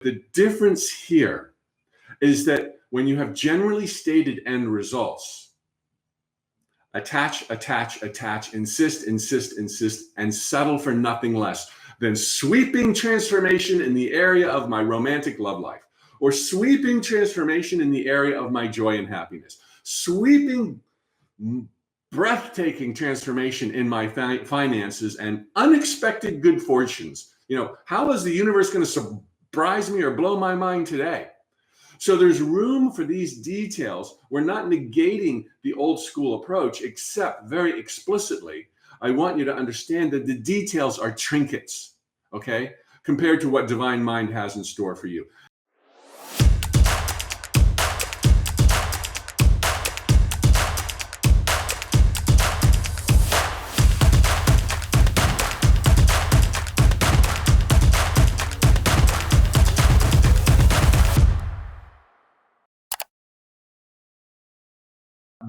The difference here is that when you have generally stated end results, attach, insist, and settle for nothing less than sweeping transformation in the area of my romantic love life, or sweeping transformation in the area of my joy and happiness, sweeping breathtaking transformation in my finances and unexpected good fortunes. How is the universe going to surprise me or blow my mind today? So there's room for these details. We're not negating the old school approach, except very explicitly, I want you to understand that the details are trinkets, okay, compared to what Divine Mind has in store for you.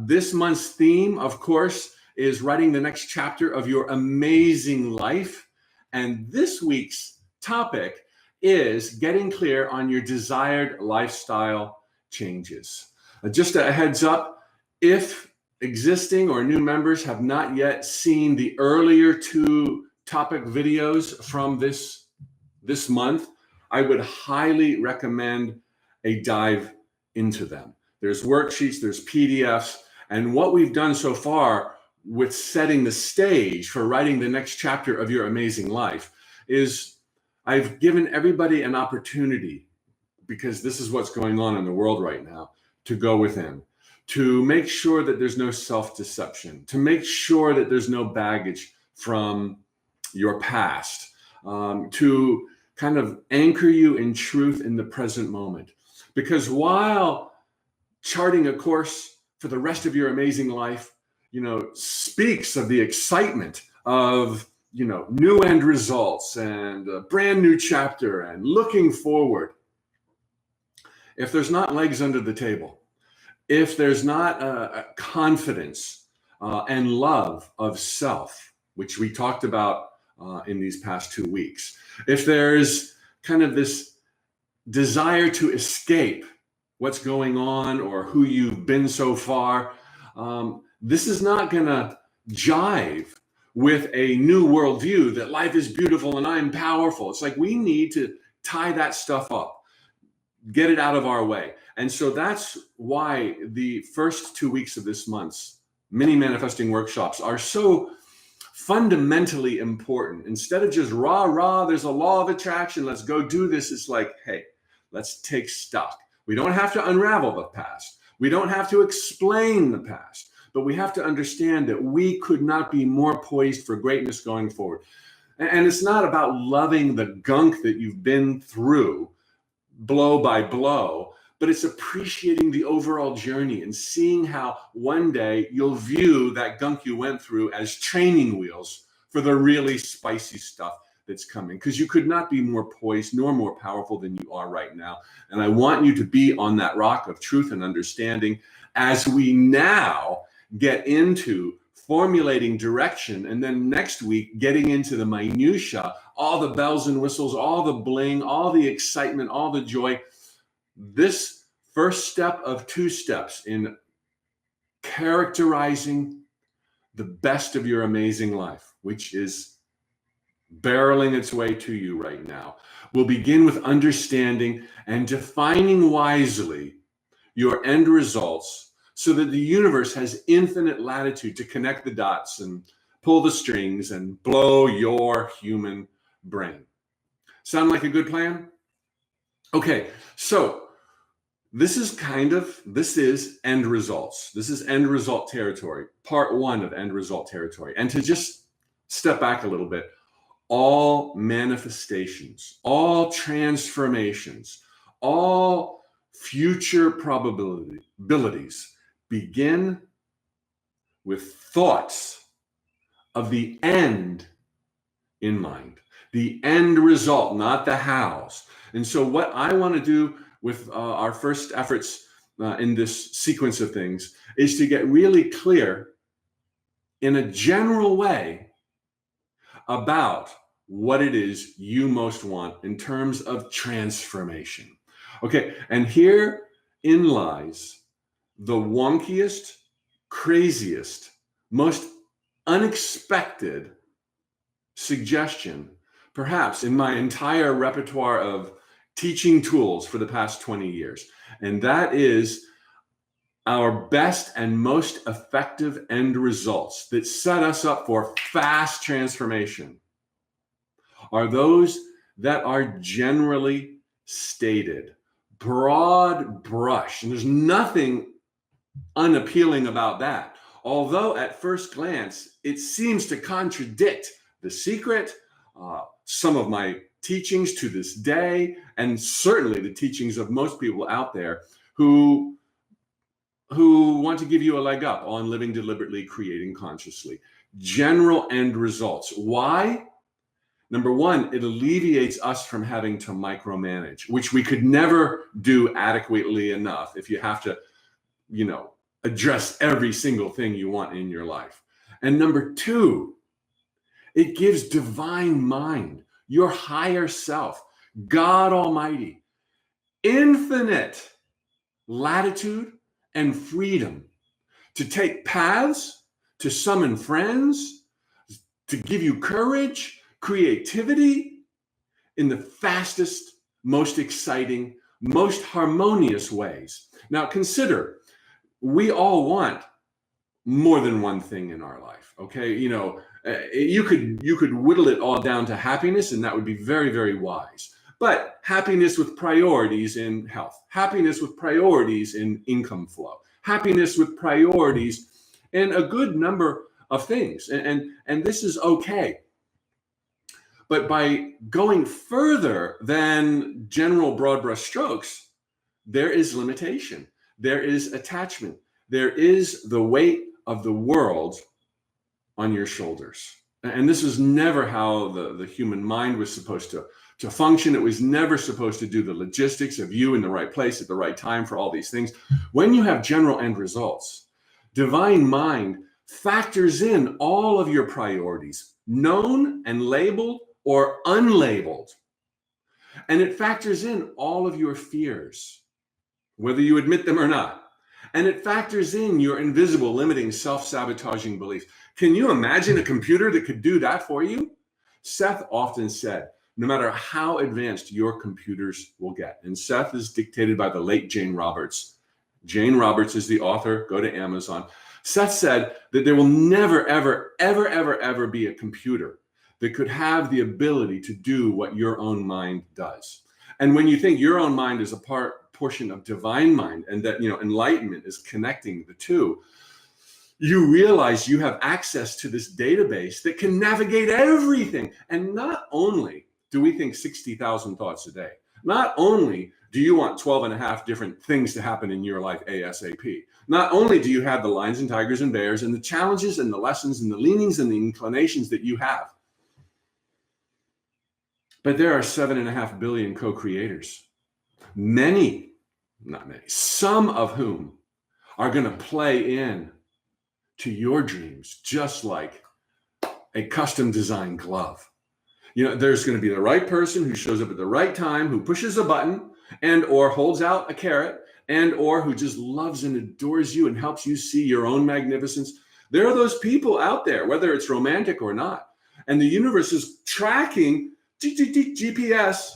This month's theme, of course, is writing the next chapter of your amazing life. And this week's topic is getting clear on your desired lifestyle changes. Just a heads up, if existing or new members have not yet seen the earlier two topic videos from this month, I would highly recommend a dive into them. There's worksheets, there's PDFs, and what we've done so far with setting the stage for writing the next chapter of your amazing life is I've given everybody an opportunity, because this is what's going on in the world right now, to go within, to make sure that there's no self-deception, to make sure that there's no baggage from your past, to kind of anchor you in truth in the present moment. Because while charting a course for the rest of your amazing life, speaks of the excitement of, new end results and a brand new chapter and looking forward. If there's not legs under the table, if there's not a confidence and love of self, which we talked about in these past 2 weeks, if there's kind of this desire to escape what's going on or who you've been so far, this is not going to jive with a new worldview that life is beautiful and I'm powerful. It's like we need to tie that stuff up, get it out of our way. And so that's why the first 2 weeks of this month's mini manifesting workshops are so fundamentally important. Instead of just rah, there's a law of attraction, let's go do this. It's like, hey, let's take stock. We don't have to unravel the past. We don't have to explain the past, but we have to understand that we could not be more poised for greatness going forward. And it's not about loving the gunk that you've been through blow by blow, but it's appreciating the overall journey and seeing how one day you'll view that gunk you went through as training wheels for the really spicy stuff that's coming, because you could not be more poised nor more powerful than you are right now. And I want you to be on that rock of truth and understanding as we now get into formulating direction, and then next week getting into the minutia, all the bells and whistles, all the bling, all the excitement, all the joy. This first step of 2 steps in characterizing the best of your amazing life, which is barreling its way to you right now, will begin with understanding and defining wisely your end results so that the universe has infinite latitude to connect the dots and pull the strings and blow your human brain. Sound like a good plan? Okay, so this is end results. This is end result territory, part 1 of end result territory. And to just step back a little bit, all manifestations, all transformations, all future probabilities begin with thoughts of the end in mind, the end result, not the hows. And so what I want to do with our first efforts in this sequence of things is to get really clear in a general way about what it is you most want in terms of transformation. Okay, and herein lies the wonkiest, craziest, most unexpected suggestion, perhaps in my entire repertoire of teaching tools for the past 20 years. And that is our best and most effective end results that set us up for fast transformation are those that are generally stated, broad brush. And there's nothing unappealing about that. Although at first glance, it seems to contradict The Secret, some of my teachings to this day, and certainly the teachings of most people out there who want to give you a leg up on living deliberately, creating consciously. General end results. Why? Number one, it alleviates us from having to micromanage, which we could never do adequately enough if you have to, address every single thing you want in your life. And number two, it gives divine mind, your higher self, God Almighty, infinite latitude and freedom to take paths, to summon friends, to give you courage, creativity in the fastest, most exciting, most harmonious ways. Now consider, we all want more than one thing in our life, okay? You could whittle it all down to happiness, and that would be very, very wise. But happiness with priorities in health, happiness with priorities in income flow, happiness with priorities in a good number of things. And this is okay. But by going further than general broad brush strokes, there is limitation, there is attachment, there is the weight of the world on your shoulders. And this was never how the human mind was supposed to function. It was never supposed to do the logistics of you in the right place at the right time for all these things. When you have general end results, divine mind factors in all of your priorities, known and labeled or unlabeled. And it factors in all of your fears, whether you admit them or not. And it factors in your invisible, limiting, self-sabotaging beliefs. Can you imagine a computer that could do that for you? Seth often said, no matter how advanced your computers will get, and Seth is dictated by the late Jane Roberts. Jane Roberts is the author. Go to Amazon. Seth said that there will never, ever, ever, ever, ever be a computer that could have the ability to do what your own mind does. And when you think your own mind is a portion of divine mind, and that enlightenment is connecting the two, you realize you have access to this database that can navigate everything. And not only do we think 60,000 thoughts a day, not only do you want 12 and a half different things to happen in your life ASAP, not only do you have the lions and tigers and bears and the challenges and the lessons and the leanings and the inclinations that you have, but there are 7.5 billion co-creators, some of whom are going to play in to your dreams, just like a custom designed glove. There's going to be the right person who shows up at the right time, who pushes a button and or holds out a carrot and or who just loves and adores you and helps you see your own magnificence. There are those people out there, whether it's romantic or not. And the universe is tracking GPS,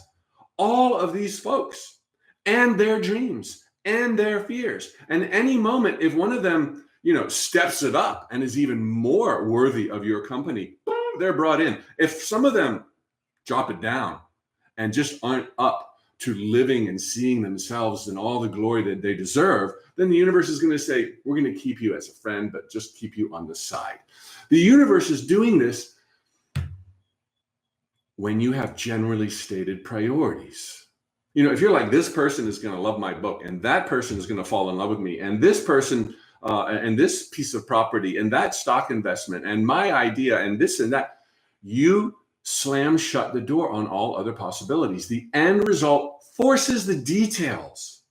all of these folks and their dreams and their fears. And any moment, if one of them, steps it up and is even more worthy of your company, boom, they're brought in. If some of them drop it down and just aren't up to living and seeing themselves in all the glory that they deserve, then the universe is going to say, we're going to keep you as a friend, but just keep you on the side. The universe is doing this when you have generally stated priorities. If you're like, this person is going to love my book, and that person is going to fall in love with me, and this person, and this piece of property, and that stock investment, and my idea, and this and that, you slam shut the door on all other possibilities. The end result forces the details,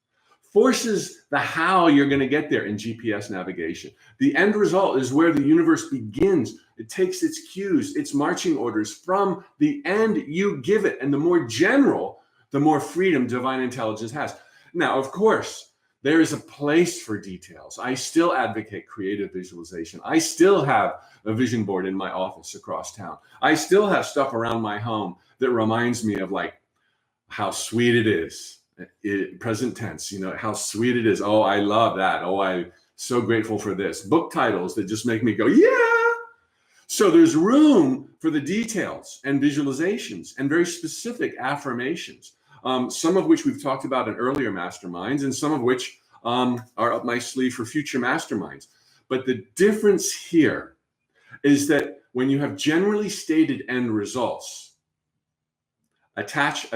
forces the how you're going to get there in GPS navigation. The end result is where the universe begins It takes its cues, its marching orders from the end you give it. And the more general, the more freedom divine intelligence has. Now, of course, there is a place for details. I still advocate creative visualization. I still have a vision board in my office across town. I still have stuff around my home that reminds me of like how sweet it is. Present tense, how sweet it is. Oh, I love that. Oh, I'm so grateful for this. Book titles that just make me go, yeah. So there's room for the details and visualizations and very specific affirmations. Some of which we've talked about in earlier masterminds, and some of which are up my sleeve for future masterminds. But the difference here is that when you have generally stated end results, attach,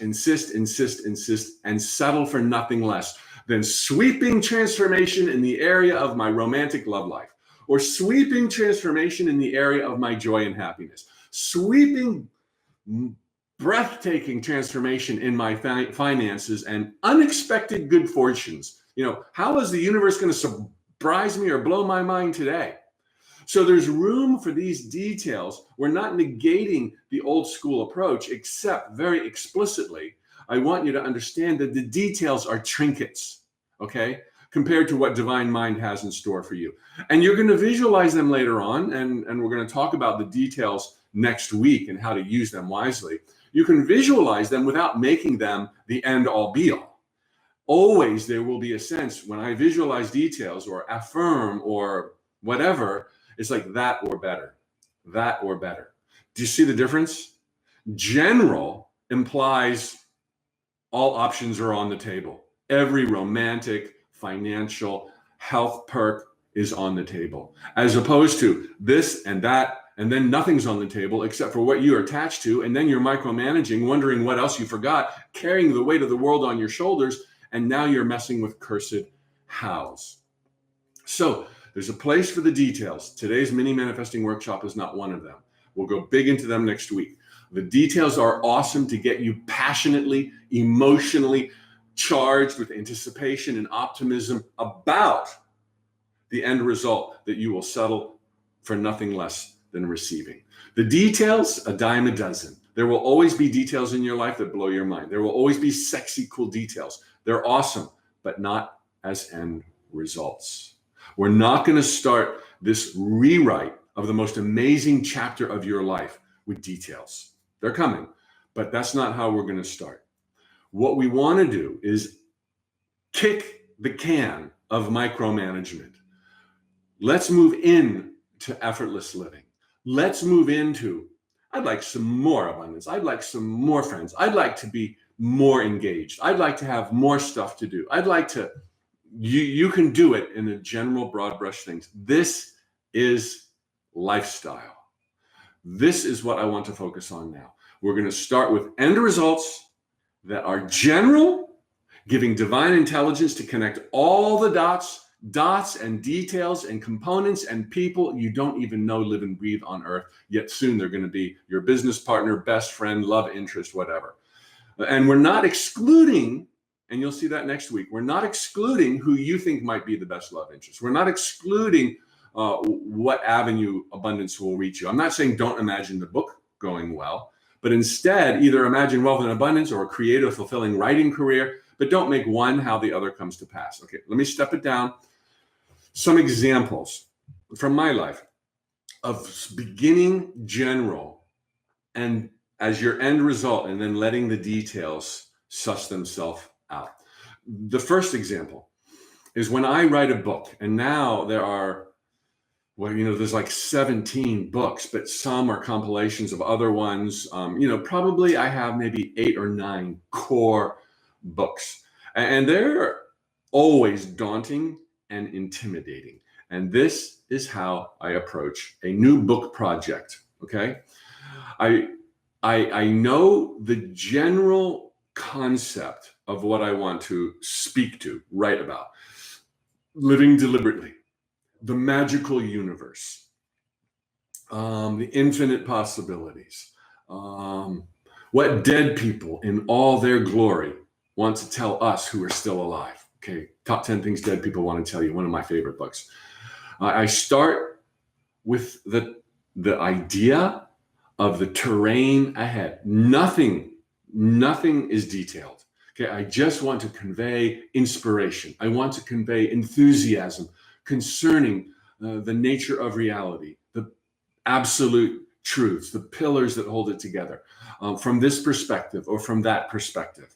insist, and settle for nothing less than sweeping transformation in the area of my romantic love life, or sweeping transformation in the area of my joy and happiness, sweeping breathtaking transformation in my finances and unexpected good fortunes. How is the universe going to surprise me or blow my mind today? So there's room for these details. We're not negating the old school approach, except very explicitly, I want you to understand that the details are trinkets, okay, compared to what Divine Mind has in store for you. And you're going to visualize them later on, and we're going to talk about the details next week and how to use them wisely. You can visualize them without making them the end all be all. Always there will be a sense when I visualize details or affirm or whatever, it's like that or better, that or better. Do you see the difference? General implies all options are on the table. Every romantic, financial, health perk is on the table, as opposed to this and that, and then nothing's on the table except for what you're attached to, and then you're micromanaging, wondering what else you forgot, carrying the weight of the world on your shoulders, and now you're messing with cursed hows. So there's a place for the details. Today's mini manifesting workshop is not one of them. We'll go big into them next week. The details are awesome to get you passionately, emotionally charged with anticipation and optimism about the end result that you will settle for nothing less than receiving. The details, a dime a dozen. There will always be details in your life that blow your mind. There will always be sexy, cool details. They're awesome, but not as end results. We're not going to start this rewrite of the most amazing chapter of your life with details. They're coming, but that's not how we're going to start. What we want to do is kick the can of micromanagement. Let's move in to effortless living. Let's move into, I'd like some more abundance. I'd like some more friends. I'd like to be more engaged. I'd like to have more stuff to do. I'd like to, you can do it in a general broad brush things. This is lifestyle. This is what I want to focus on now. We're going to start with end results that are general, giving divine intelligence to connect all the dots and details and components and people you don't even know live and breathe on earth, yet soon they're going to be your business partner, best friend, love interest, whatever. And we're not excluding, and you'll see that next week, we're not excluding who you think might be the best love interest. We're not excluding what avenue abundance will reach you. I'm not saying don't imagine the book going well, but instead either imagine wealth and abundance or a creative, fulfilling writing career, but don't make one how the other comes to pass. Okay, let me step it down. Some examples from my life of beginning general and as your end result, and then letting the details suss themselves out. The first example is when I write a book, and now there are, there's like 17 books, but some are compilations of other ones. Probably I have maybe 8 or 9 core books, and they're always daunting and intimidating. And this is how I approach a new book project. Okay, I know the general concept of what I want to speak to, write about. Living deliberately, the magical universe, the infinite possibilities, what dead people in all their glory want to tell us who are still alive. Okay, Top 10 Things Dead People Want to Tell You, one of my favorite books. I start with the idea of the terrain ahead. Nothing is detailed. Okay, I just want to convey inspiration. I want to convey enthusiasm concerning the nature of reality, the absolute truths, the pillars that hold it together, from this perspective or from that perspective.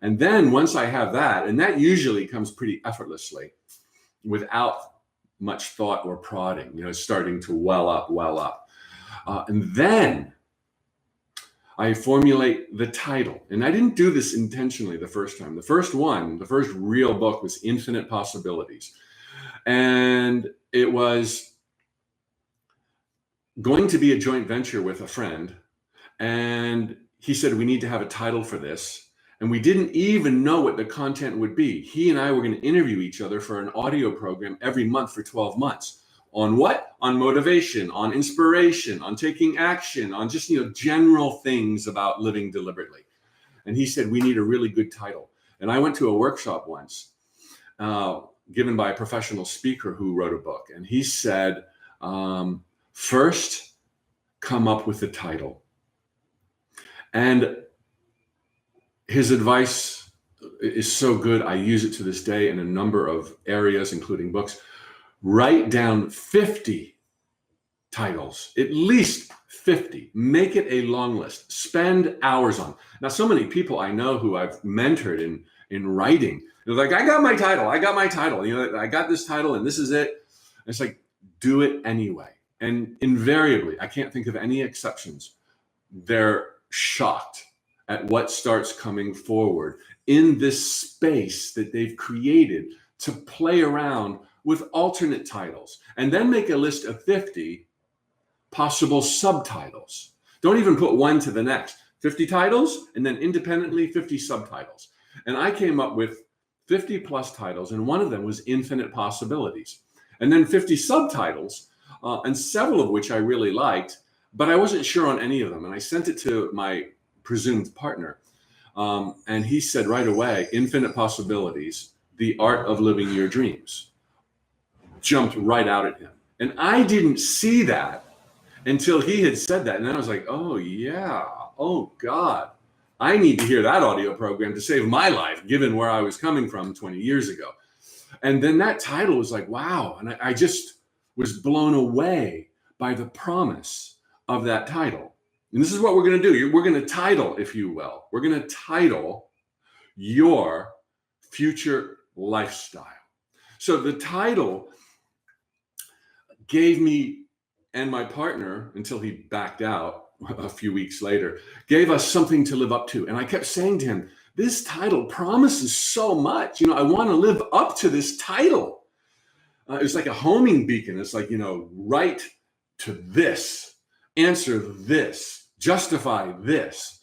And then once I have that, and that usually comes pretty effortlessly without much thought or prodding, starting to well up. And then I formulate the title. And I didn't do this intentionally the first time. The first real book was Infinite Possibilities. And it was going to be a joint venture with a friend. And he said, we need to have a title for this. And we didn't even know what the content would be. He and I were going to interview each other for an audio program every month for 12 months. On what? On motivation, on inspiration, on taking action, on just, general things about living deliberately. And he said, we need a really good title. And I went to a workshop once given by a professional speaker who wrote a book. And he said, first, come up with the title. And his advice is so good. I use it to this day in a number of areas, including books. Write down 50 titles, at least 50. Make it a long list. Spend hours on. Now, so many people I know who I've mentored in writing, they're like, I got my title. I got this title and this is it. And it's like, do it anyway. And invariably, I can't think of any exceptions. They're shocked at what starts coming forward in this space that they've created to play around with alternate titles, and then make a list of 50 possible subtitles. Don't even put one to the next. 50 titles, and then independently 50 subtitles. And I came up with 50 plus titles, and one of them was Infinite Possibilities. And then 50 subtitles, and several of which I really liked, but I wasn't sure on any of them. And I sent it to my presumed partner. And he said right away, Infinite Possibilities, the art of living your dreams. Jumped right out at him. And I didn't see that until he had said that. And then I was like, oh yeah, oh God, I need to hear that audio program to save my life, given where I was coming from 20 years ago. And then that title was like, wow. And I just was blown away by the promise of that title. And this is what we're going to do. We're going to title, if you will, we're going to title your future lifestyle. So the title gave me and my partner, until he backed out a few weeks later, gave us something to live up to. And I kept saying to him, this title promises so much. I want to live up to this title. It's like a homing beacon. It's like, write to this, answer this, justify this.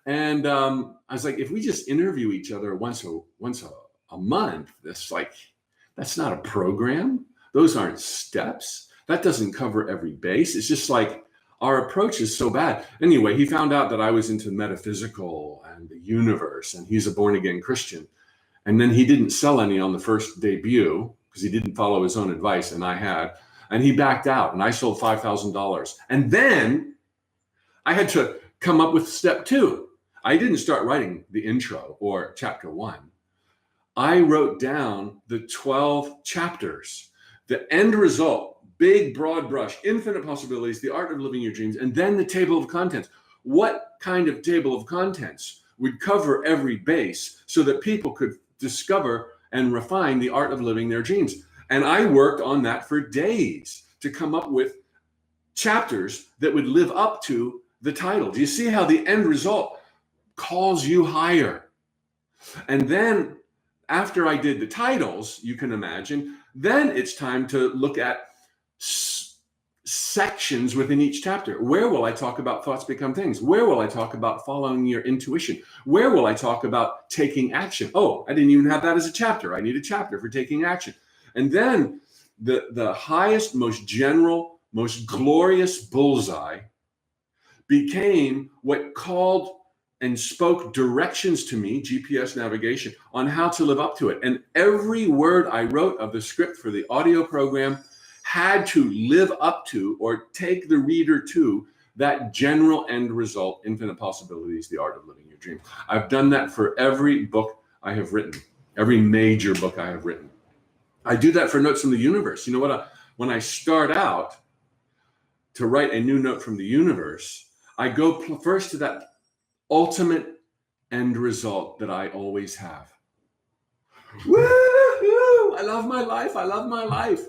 And I was like, if we just interview each other once a month, that's not a program. Those aren't steps. That doesn't cover every base. It's just like our approach is so bad. Anyway, he found out that I was into metaphysical and the universe, and he's a born-again Christian. And then he didn't sell any on the first debut because he didn't follow his own advice, and I had. And he backed out, and I sold $5,000. And then I had to come up with step 2. I didn't start writing the intro or chapter 1. I wrote down the 12 chapters, the end result, big, broad brush, infinite possibilities, the art of living your dreams, and then the table of contents. What kind of table of contents would cover every base so that people could discover and refine the art of living their dreams? And I worked on that for days to come up with chapters that would live up to the title. Do you see how the end result calls you higher? And then after I did the titles, you can imagine, then it's time to look at sections within each chapter. Where will I talk about thoughts become things? Where will I talk about following your intuition? Where will I talk about taking action? Oh, I didn't even have that as a chapter. I need a chapter for taking action. And then the highest, most general, most glorious bullseye became what called and spoke directions to me, GPS navigation, on how to live up to it. And every word I wrote of the script for the audio program had to live up to or take the reader to that general end result, infinite possibilities, the art of living your dream. I've done that for every book I have written, every major book I have written. I do that for Notes from the Universe. You know what? When I start out to write a new note from the universe, I go first to that ultimate end result that I always have. Woo-hoo! I love my life. I love my life.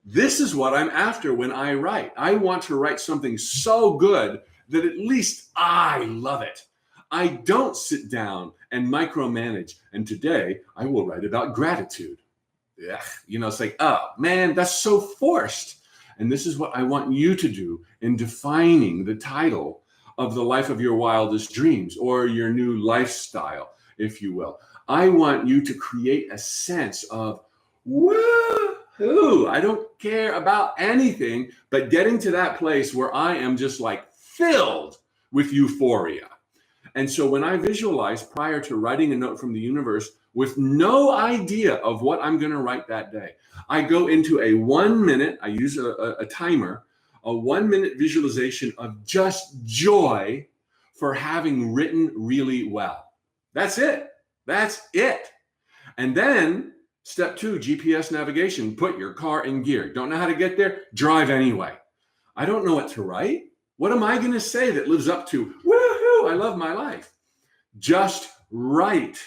This is what I'm after when I write. I want to write something so good that at least I love it. I don't sit down and micromanage. And today I will write about gratitude. Yeah, it's like, oh man, that's so forced. And this is what I want you to do in defining the title of the life of your wildest dreams, or your new lifestyle, if you will. I want you to create a sense of, woo-hoo, I don't care about anything but getting to that place where I am just like filled with euphoria. And so when I visualize prior to writing a note from the universe with no idea of what I'm going to write that day, I go into a 1 minute, I use a timer, a 1 minute visualization of just joy for having written really well. That's it. That's it. And then step 2, GPS navigation, put your car in gear. Don't know how to get there? Drive anyway. I don't know what to write. What am I going to say that lives up to, woohoo, I love my life? Just write.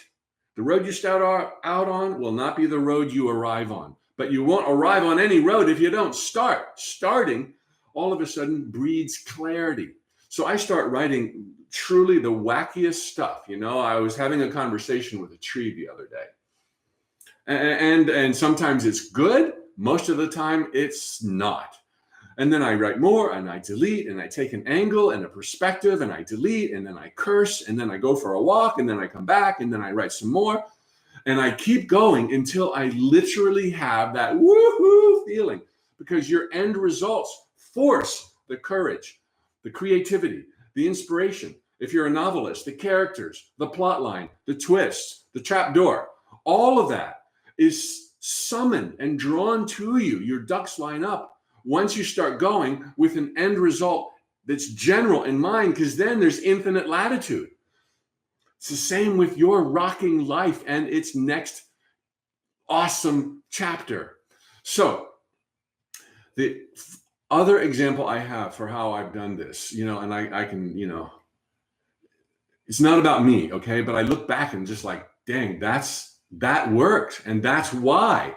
The road you start out on will not be the road you arrive on, but you won't arrive on any road if you don't start. Starting all of a sudden breeds clarity. So I start writing truly the wackiest stuff. I was having a conversation with a tree the other day. And sometimes it's good. Most of the time it's not. And then I write more and I delete and I take an angle and a perspective and I delete and then I curse and then I go for a walk and then I come back and then I write some more. And I keep going until I literally have that woohoo feeling, because your end results force the courage, the creativity, the inspiration. If you're a novelist, the characters, the plot line, the twists, the trapdoor, all of that is summoned and drawn to you. Your ducks line up once you start going with an end result that's general in mind, because then there's infinite latitude. It's the same with your rocking life and its next awesome chapter. So the other example I have for how I've done this, and I can, it's not about me, okay? But I look back and just like, dang, that worked. And that's why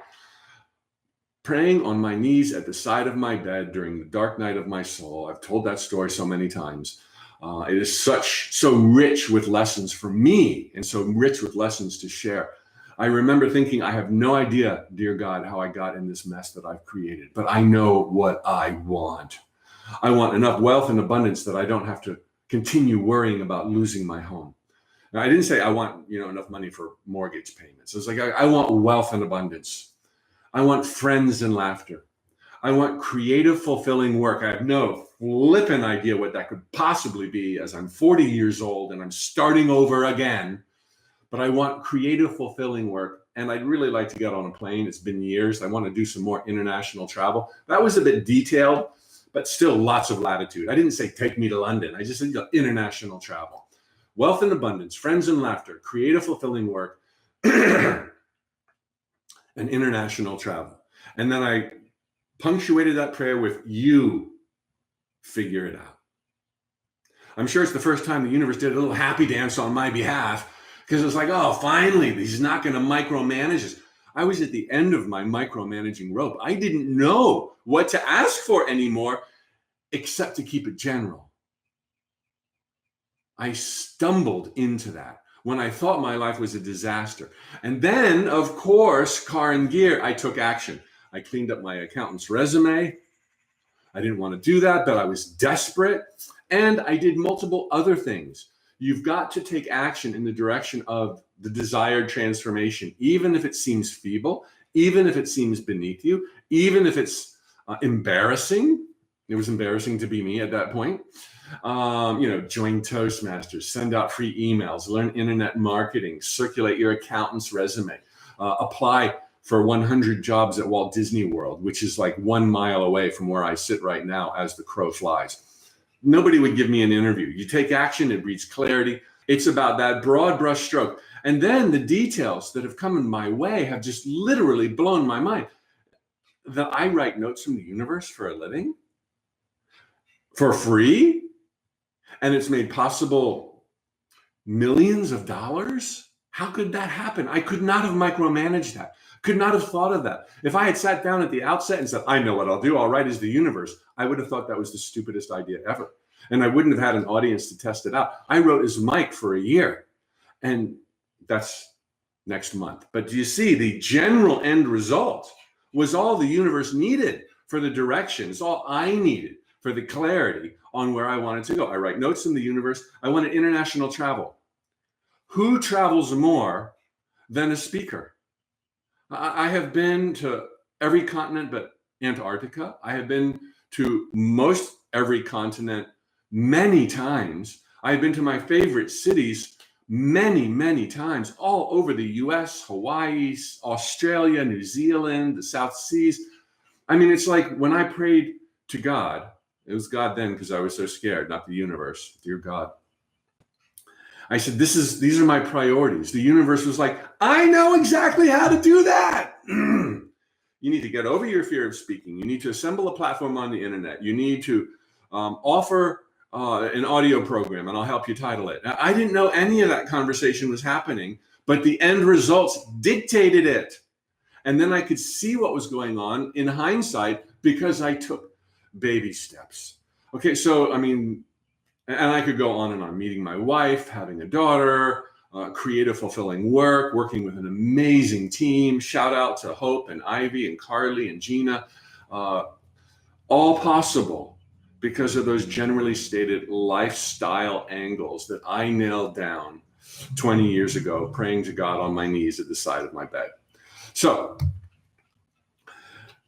praying on my knees at the side of my bed during the dark night of my soul, I've told that story so many times. It is so rich with lessons for me and so rich with lessons to share. I remember thinking, I have no idea, dear God, how I got in this mess that I've created, but I know what I want. I want enough wealth and abundance that I don't have to continue worrying about losing my home. Now, I didn't say I want, enough money for mortgage payments. It's like, I want wealth and abundance. I want friends and laughter. I want creative, fulfilling work. I have no flipping idea what that could possibly be, as I'm 40 years old and I'm starting over again. But I want creative, fulfilling work. And I'd really like to get on a plane. It's been years. I want to do some more international travel. That was a bit detailed, but still lots of latitude. I didn't say take me to London. I just said international travel. Wealth and abundance, friends and laughter, creative, fulfilling work, and international travel. And then I punctuated that prayer with, you figure it out. I'm sure it's the first time the universe did a little happy dance on my behalf, because it's like, oh, finally, he's not going to micromanage us. I was at the end of my micromanaging rope. I didn't know what to ask for anymore, except to keep it general. I stumbled into that when I thought my life was a disaster. And then, of course, car and gear, I took action. I cleaned up my accountant's resume. I didn't want to do that, but I was desperate. And I did multiple other things. You've got to take action in the direction of the desired transformation, even if it seems feeble, even if it seems beneath you, even if it's embarrassing. It was embarrassing to be me at that point. Join Toastmasters, send out free emails, learn internet marketing, circulate your accountant's resume, apply for 100 jobs at Walt Disney World, which is like 1 mile away from where I sit right now as the crow flies. Nobody would give me an interview. You take action, it breeds clarity. It's about that broad brush stroke. And then the details that have come in my way have just literally blown my mind. That I write notes from the universe for a living, for free, and it's made possible millions of dollars. How could that happen? I could not have micromanaged that, could not have thought of that. If I had sat down at the outset and said, I know what I'll do, I'll write as the universe, I would have thought that was the stupidest idea ever. And I wouldn't have had an audience to test it out. I wrote as Mike for a year, and that's next month. But do you see, the general end result was all the universe needed for the direction. It's all I needed for the clarity on where I wanted to go. I write notes in the universe. I wanted international travel. Who travels more than a speaker? I have been to every continent but Antarctica. I have been to most every continent many times. I've been to my favorite cities many, many times, all over the US, Hawaii, Australia, New Zealand, the South Seas. I mean, it's like when I prayed to God, it was God then because I was so scared, not the universe, dear God. I said, these are my priorities. The universe was like, I know exactly how to do that. You need to get over your fear of speaking. You need to assemble a platform on the internet. You need to offer an audio program, and I'll help you title it. Now, I didn't know any of that conversation was happening, but the end results dictated it. And then I could see what was going on in hindsight because I took baby steps. Okay, so I mean, and I could go on and on, meeting my wife, having a daughter, creative, fulfilling work, working with an amazing team. Shout out to Hope and Ivy and Carly and Gina. All possible because of those generally stated lifestyle angles that I nailed down 20 years ago, praying to God on my knees at the side of my bed. So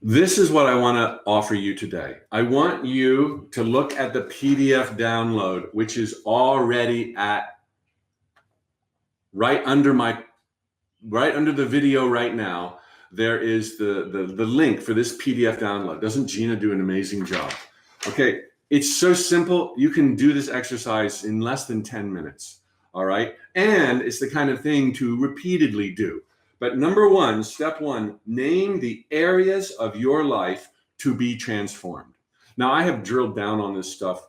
this is what I want to offer you today. I want you to look at the PDF download, which is already right under the video right now. There is the link for this PDF download. Doesn't Gina do an amazing job? Okay, it's so simple. You can do this exercise in less than 10 minutes, all right? And it's the kind of thing to repeatedly do. But number one, step one, name the areas of your life to be transformed. Now, I have drilled down on this stuff,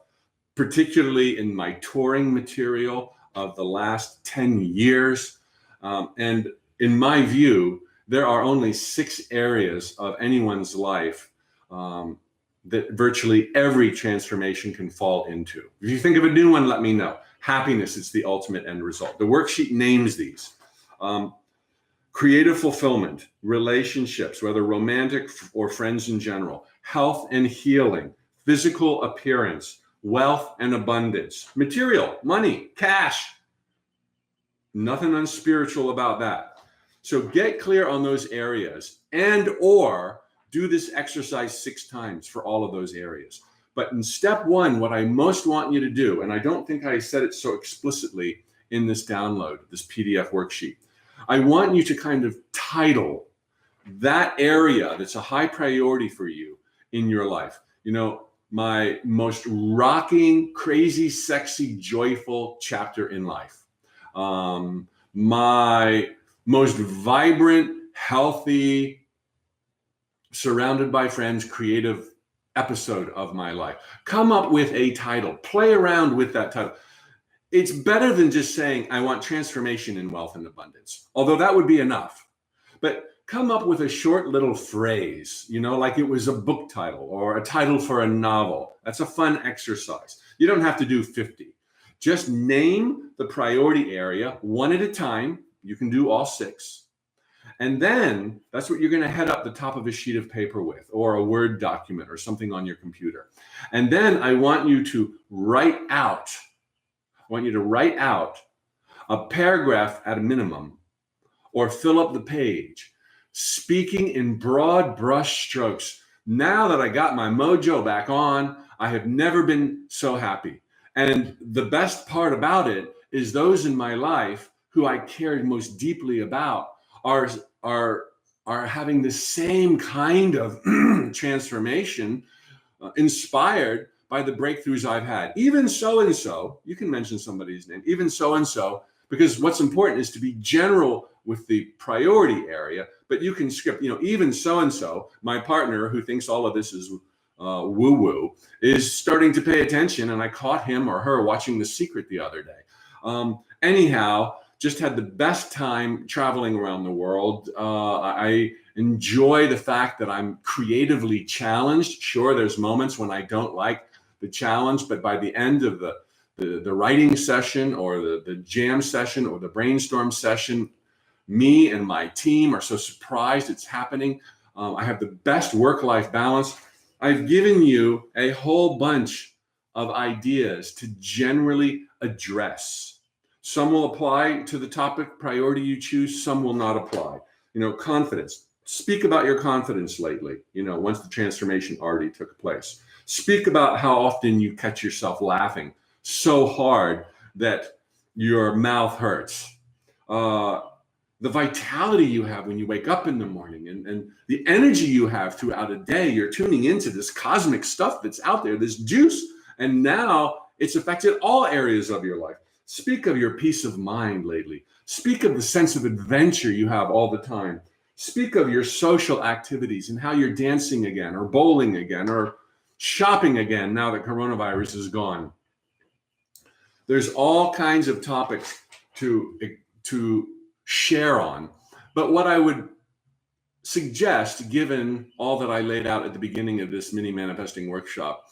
particularly in my touring material of the last 10 years. And in my view, there are only 6 areas of anyone's life that virtually every transformation can fall into. If you think of a new one, let me know. Happiness is the ultimate end result. The worksheet names these. Creative fulfillment, relationships, whether romantic or friends in general, health and healing, physical appearance, wealth and abundance, material, money, cash. Nothing unspiritual about that. So get clear on those areas and or do this exercise 6 times for all of those areas. But in step one, what I most want you to do, and I don't think I said it so explicitly in this download, this PDF worksheet, I want you to kind of title that area that's a high priority for you in your life. You know, my most rocking, crazy, sexy, joyful chapter in life. My most vibrant, healthy, surrounded by friends, creative episode of my life. Come up with a title. Play around with that title. It's better than just saying, I want transformation in wealth and abundance, although that would be enough. But come up with a short little phrase, you know, like it was a book title or a title for a novel. That's a fun exercise. You don't have to do 50. Just name the priority area one at a time. You can do all 6. And then that's what you're going to head up the top of a sheet of paper with, or a Word document or something on your computer. And then I want you to write out a paragraph at a minimum, or fill up the page, speaking in broad brush strokes. Now that I got my mojo back on, I have never been so happy. And the best part about it is those in my life who I cared most deeply about are are having the same kind of transformation inspired by the breakthroughs I've had. Even so-and-so, you can mention somebody's name, even so-and-so, because what's important is to be general with the priority area, but you can script, even so-and-so, my partner who thinks all of this is woo-woo, is starting to pay attention, and I caught him or her watching The Secret the other day. Anyhow, just had the best time traveling around the world. I enjoy the fact that I'm creatively challenged. Sure, there's moments when I don't like the challenge, but by the end of the writing session or the jam session or the brainstorm session, me and my team are so surprised it's happening. I have the best work-life balance. I've given you a whole bunch of ideas to generally address. Some will apply to the topic priority you choose, some will not apply. Confidence. Speak about your confidence lately, once the transformation already took place. Speak about how often you catch yourself laughing so hard that your mouth hurts. The vitality you have when you wake up in the morning and the energy you have throughout a day. You're tuning into this cosmic stuff that's out there, this juice, and now it's affected all areas of your life. Speak of your peace of mind lately. Speak of the sense of adventure you have all the time. Speak of your social activities and how you're dancing again or bowling again or shopping again now that coronavirus is gone. There's all kinds of topics to share on. But what I would suggest, given all that I laid out at the beginning of this mini manifesting workshop,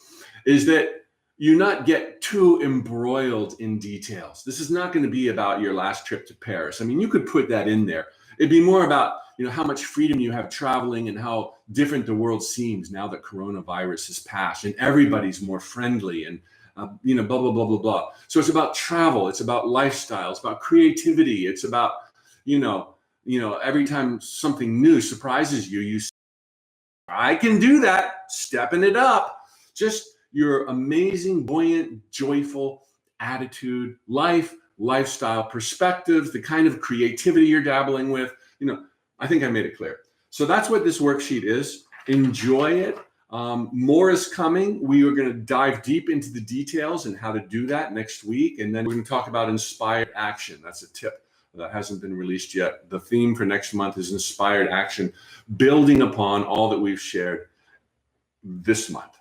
is that you not get too embroiled in details. This is not going to be about your last trip to Paris. I mean, you could put that in there. It'd be more about, how much freedom you have traveling and how different the world seems now that coronavirus has passed and everybody's more friendly and blah, blah, blah, blah, blah. So it's about travel. It's about lifestyle. It's about creativity. It's about, every time something new surprises you, you say, I can do that, stepping it up. Just your amazing, buoyant, joyful attitude, lifestyle perspectives, the kind of creativity you're dabbling with. I think I made it clear. So that's what this worksheet is. Enjoy it. More is coming. We are going to dive deep into the details and how to do that next week. And then we're going to talk about inspired action. That's a tip that hasn't been released yet. The theme for next month is inspired action, building upon all that we've shared this month.